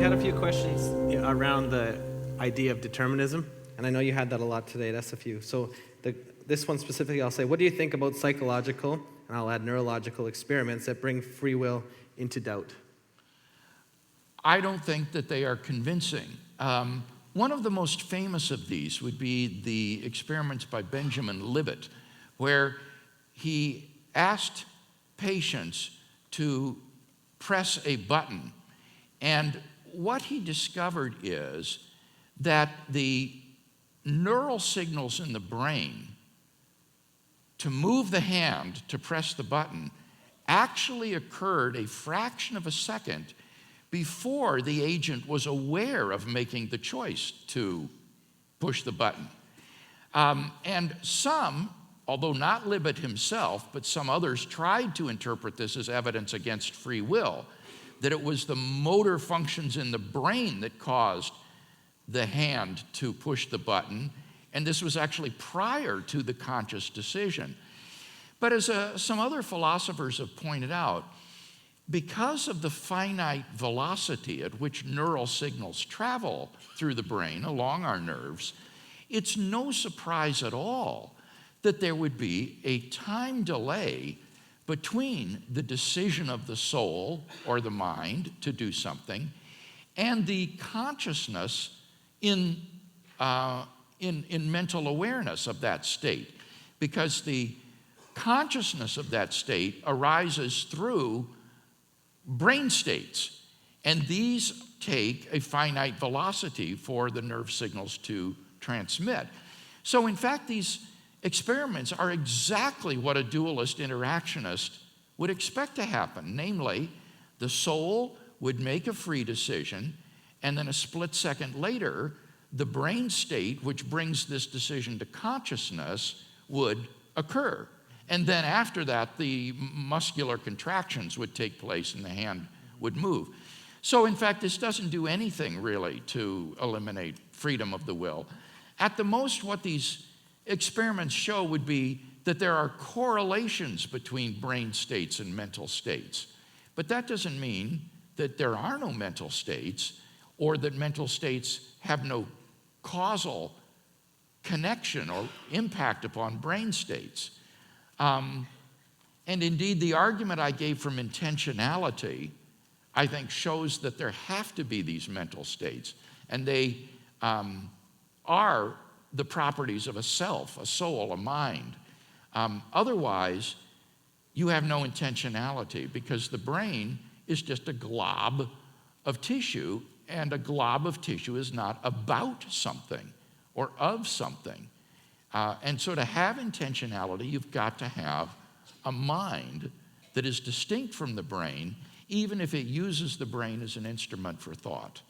had a few questions around the idea of determinism, and I know you had that a lot today at SFU. So this one specifically, I'll say, what do you think about psychological, and I'll add neurological experiments that bring free will into doubt? I don't think that they are convincing. One of the most famous of these would be the experiments by Benjamin Libet, where he asked patients to press a button. And what he discovered is that the neural signals in the brain to move the hand to press the button actually occurred a fraction of a second before the agent was aware of making the choice to push the button. And some, although not Libet himself, but some others tried to interpret this as evidence against free will, that it was the motor functions in the brain that caused the hand to push the button, and this was actually prior to the conscious decision. But as some other philosophers have pointed out, because of the finite velocity at which neural signals travel through the brain along our nerves, it's no surprise at all that there would be a time delay between the decision of the soul or the mind to do something and the consciousness in mental awareness of that state, because the consciousness of that state arises through brain states, and these take a finite velocity for the nerve signals to transmit. So in fact, these experiments are exactly what a dualist interactionist would expect to happen. Namely, the soul would make a free decision, and then a split second later, the brain state, which brings this decision to consciousness, would occur. And then after that, the muscular contractions would take place and the hand would move. So in fact, this doesn't do anything really to eliminate freedom of the will. At the most, what these experiments show would be that there are correlations between brain states and mental states. But that doesn't mean that there are no mental states or that mental states have no causal connection or impact upon brain states. And indeed, the argument I gave from intentionality, I think, shows that there have to be these mental states, and they are the properties of a self, a soul, a mind. Otherwise, you have no intentionality, because the brain is just a glob of tissue, and a glob of tissue is not about something or of something. And so to have intentionality, you've got to have a mind that is distinct from the brain, even if it uses the brain as an instrument for thought.